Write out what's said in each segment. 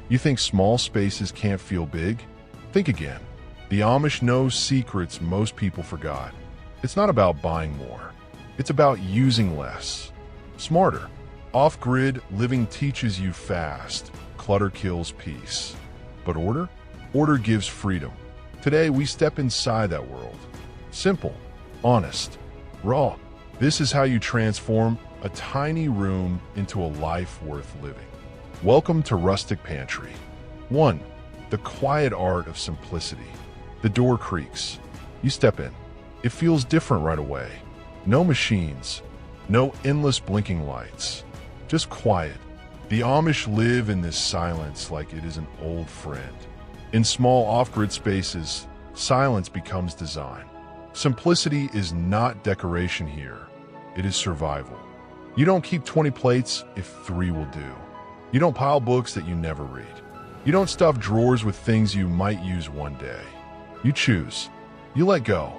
You think small spaces can't feel big? Think again. The Amish know secrets most people forgot. It's not about buying more. It's about using less. Smarter. Off-grid living teaches you fast. Clutter kills peace. But order? Order gives freedom. Today, we step inside that world. Simple, honest, raw. This is how you transform a tiny room into a life worth living. Welcome to Rustic Pantry. 1. The quiet art of simplicity. The door creaks. You step in. It feels different right away. No machines. No endless blinking lights. Just quiet. The Amish live in this silence like it is an old friend. In small off-grid spaces, silence becomes design. Simplicity is not decoration here. It is survival. You don't keep 20 plates if 3 will do. You don't pile books that you never read. You don't stuff drawers with things you might use one day. You choose. You let go.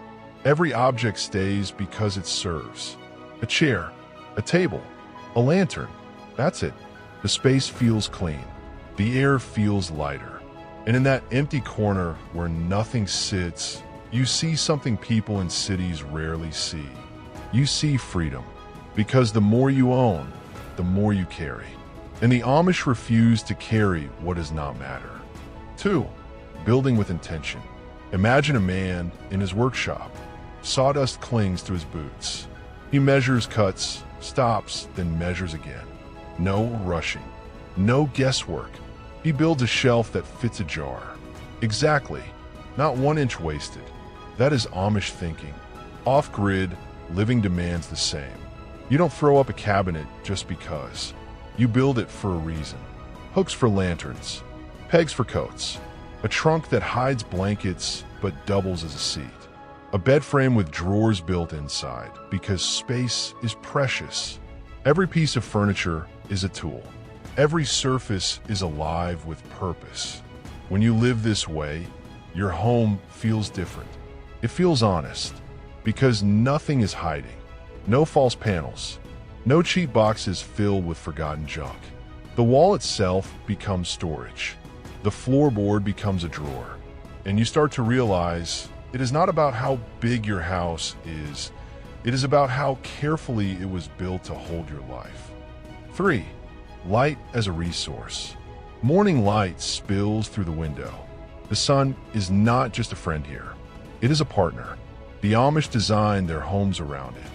Every object stays because it serves. A chair, a table, a lantern. That's it. The space feels clean. The air feels lighter. And in that empty corner where nothing sits, you see something people in cities rarely see. You see freedom. Because the more you own, the more you carry. And the Amish refuse to carry what does not matter. 2. Building with intention. Imagine a man in his workshop. Sawdust clings to his boots. He measures, cuts, stops, then measures again. No rushing. No guesswork. He builds a shelf that fits a jar. Exactly. Not 1 inch wasted. That is Amish thinking. Off-grid, living demands the same. You don't throw up a cabinet just because. You build it for a reason. Hooks for lanterns. Pegs for coats. A trunk that hides blankets but doubles as a seat. A bed frame with drawers built inside because space is precious. Every piece of furniture is a tool. Every surface is alive with purpose. When you live this way, your home feels different. It feels honest because nothing is hiding. No false panels. No cheap boxes filled with forgotten junk. The wall itself becomes storage. The floorboard becomes a drawer. And you start to realize it is not about how big your house is. It is about how carefully it was built to hold your life. 3. Light as a resource. Morning light spills through the window. The sun is not just a friend here. It is a partner. The Amish design their homes around it.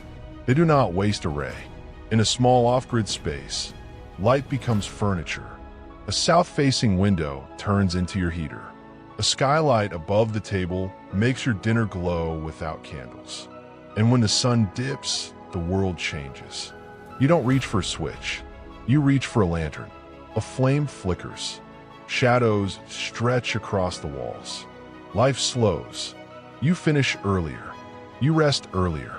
They do not waste a ray. In a small off-grid space, light becomes furniture. A south-facing window turns into your heater. A skylight above the table makes your dinner glow without candles. And when the sun dips, the world changes. You don't reach for a switch. You reach for a lantern. A flame flickers. Shadows stretch across the walls. Life slows. You finish earlier. You rest earlier.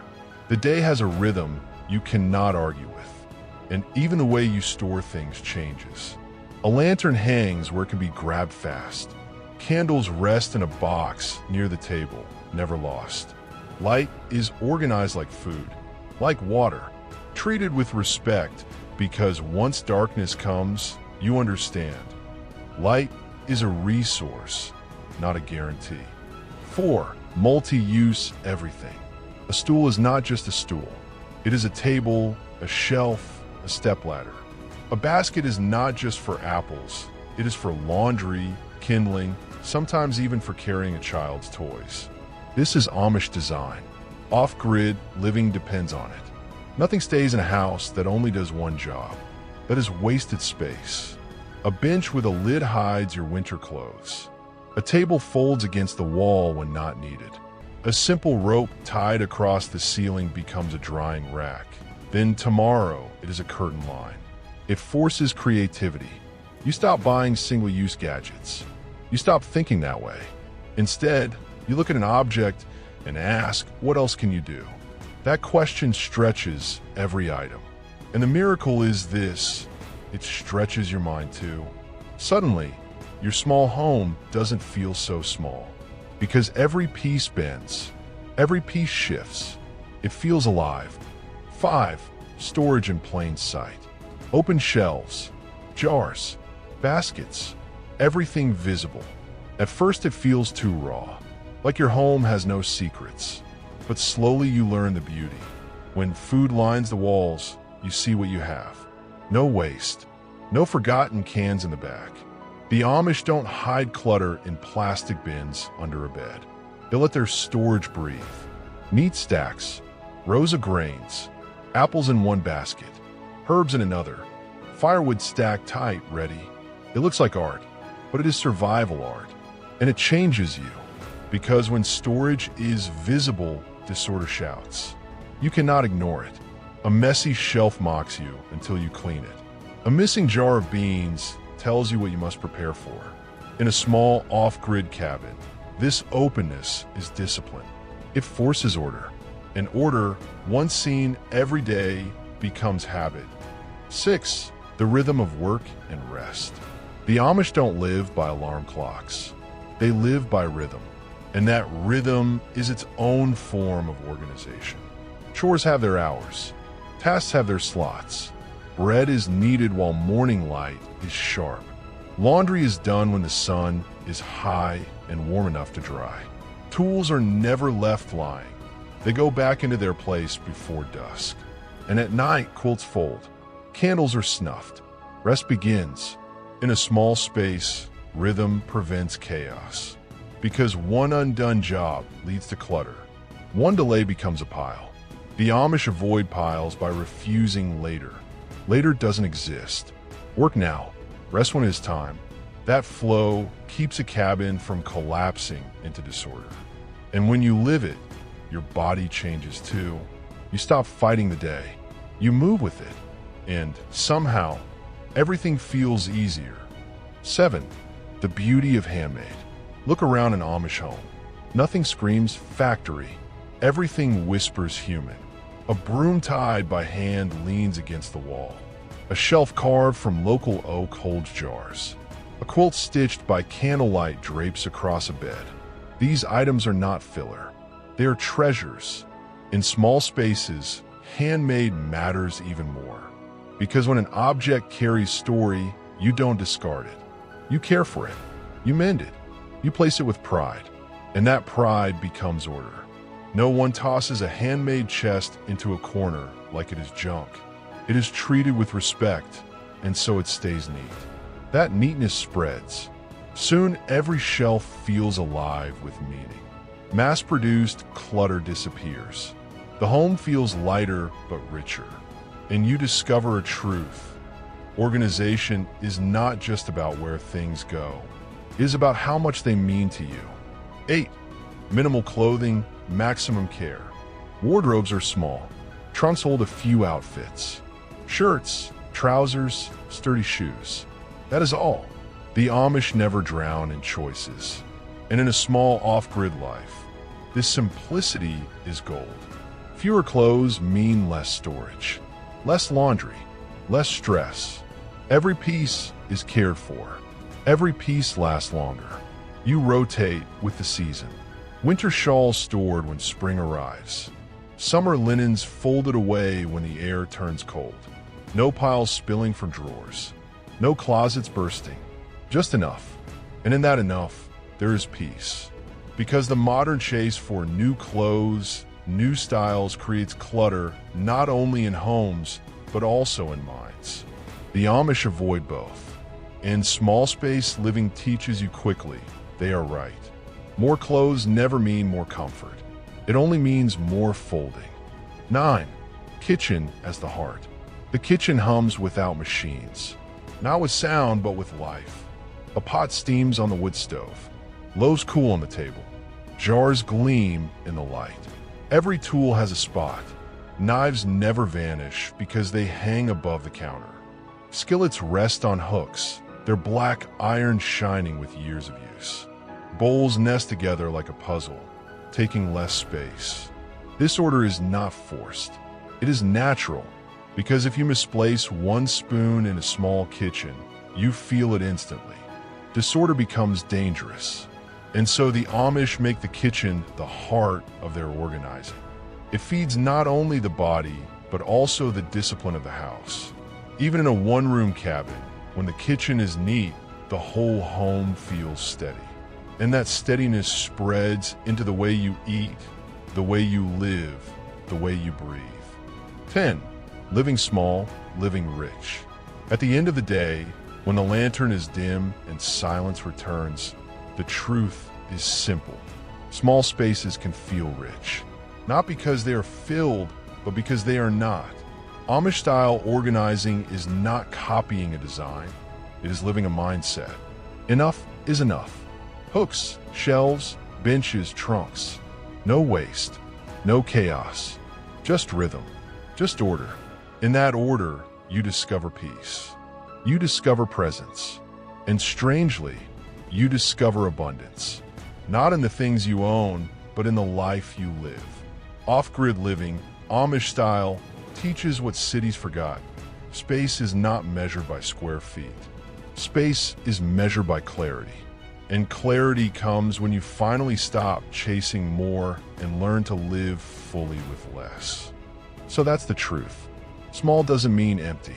The day has a rhythm you cannot argue with. And even the way you store things changes. A lantern hangs where it can be grabbed fast. Candles rest in a box near the table, never lost. Light is organized like food, like water, treated with respect because once darkness comes, you understand. Light is a resource, not a guarantee. 4. Multi-use everything. A stool is not just a stool. It is a table, a shelf, a stepladder. A basket is not just for apples. It is for laundry, kindling, sometimes even for carrying a child's toys. This is Amish design. Off-grid living depends on it. Nothing stays in a house that only does one job. That is wasted space. A bench with a lid hides your winter clothes. A table folds against the wall when not needed. A simple rope tied across the ceiling becomes a drying rack. Then tomorrow, it is a curtain line. It forces creativity. You stop buying single-use gadgets. You stop thinking that way. Instead, you look at an object and ask, what else can you do? That question stretches every item. And the miracle is this, it stretches your mind too. Suddenly, your small home doesn't feel so small. Because every piece bends, every piece shifts. It feels alive. 5. Storage in plain sight. Open shelves, jars, baskets, everything visible. At first it feels too raw, like your home has no secrets. But slowly you learn the beauty. When food lines the walls, you see what you have. No waste, no forgotten cans in the back. The Amish don't hide clutter in plastic bins under a bed. They let their storage breathe. Neat stacks, rows of grains, apples in one basket, herbs in another, firewood stacked tight, ready. It looks like art, but it is survival art. And it changes you, because when storage is visible, disorder shouts. You cannot ignore it. A messy shelf mocks you until you clean it. A missing jar of beans tells you what you must prepare for. In a small off-grid cabin, this openness is discipline. It forces order. And order, once seen every day, becomes habit. 6. The rhythm of work and rest. The Amish don't live by alarm clocks. They live by rhythm. And that rhythm is its own form of organization. Chores have their hours. Tasks have their slots. Bread is kneaded while morning light is sharp. Laundry is done when the sun is high and warm enough to dry. Tools are never left lying. They go back into their place before dusk. And at night, quilts fold. Candles are snuffed. Rest begins. In a small space, rhythm prevents chaos. Because one undone job leads to clutter. One delay becomes a pile. The Amish avoid piles by refusing later. Later doesn't exist. Work now. Rest when it is time. That flow keeps a cabin from collapsing into disorder. And when you live it, your body changes too. You stop fighting the day. You move with it. And somehow, everything feels easier. 7. The beauty of handmade. Look around an Amish home. Nothing screams factory. Everything whispers human. A broom tied by hand leans against the wall. A shelf carved from local oak holds jars. A quilt stitched by candlelight drapes across a bed. These items are not filler. They are treasures. In small spaces, handmade matters even more. Because when an object carries story, you don't discard it. You care for it. You mend it. You place it with pride. And that pride becomes order. No one tosses a handmade chest into a corner like it is junk. It is treated with respect, and so it stays neat. That neatness spreads. Soon every shelf feels alive with meaning. Mass-produced clutter disappears. The home feels lighter but richer. And you discover a truth. Organization is not just about where things go. It is about how much they mean to you. 8. Minimal clothing, maximum care. Wardrobes are small. Trunks hold a few outfits. Shirts, trousers, sturdy shoes. That is all. The Amish never drown in choices. And in a small off-grid life, this simplicity is gold. Fewer clothes mean less storage, less laundry, less stress. Every piece is cared for. Every piece lasts longer. You rotate with the season. Winter shawls stored when spring arrives. Summer linens folded away when the air turns cold. No piles spilling from drawers. No closets bursting. Just enough. And in that enough, there is peace. Because the modern chase for new clothes, new styles creates clutter not only in homes, but also in minds. The Amish avoid both. And small space living teaches you quickly they are right. More clothes never mean more comfort. It only means more folding. 9. Kitchen as the heart. The kitchen hums without machines. Not with sound, but with life. A pot steams on the wood stove. Loaves cool on the table. Jars gleam in the light. Every tool has a spot. Knives never vanish because they hang above the counter. Skillets rest on hooks, their black iron shining with years of use. Bowls nest together like a puzzle, taking less space. This order is not forced. It is natural, because if you misplace one spoon in a small kitchen, you feel it instantly. Disorder becomes dangerous. And so the Amish make the kitchen the heart of their organizing. It feeds not only the body, but also the discipline of the house. Even in a one-room cabin, when the kitchen is neat, the whole home feels steady. And that steadiness spreads into the way you eat, the way you live, the way you breathe. 10. Living small, living rich. At the end of the day, when the lantern is dim and silence returns, the truth is simple. Small spaces can feel rich, not because they are filled, but because they are not. Amish-style organizing is not copying a design. It is living a mindset. Enough is enough. Hooks, shelves, benches, trunks. No waste, no chaos. Just rhythm, just order. In that order, you discover peace. You discover presence. And strangely, you discover abundance. Not in the things you own, but in the life you live. Off-grid living, Amish style, teaches what cities forgot. Space is not measured by square feet. Space is measured by clarity. And clarity comes when you finally stop chasing more and learn to live fully with less. So that's the truth. Small doesn't mean empty.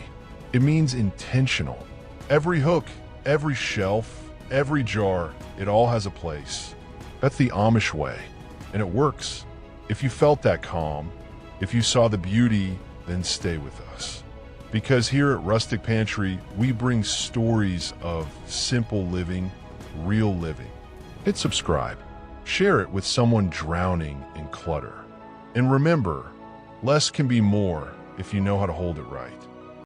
It means intentional. Every hook, every shelf, every jar, it all has a place. That's the Amish way, and it works. If you felt that calm, if you saw the beauty, then stay with us. Because here at Rustic Pantry, we bring stories of simple living, real living. Hit subscribe. Share it with someone drowning in clutter. And remember, less can be more if you know how to hold it right.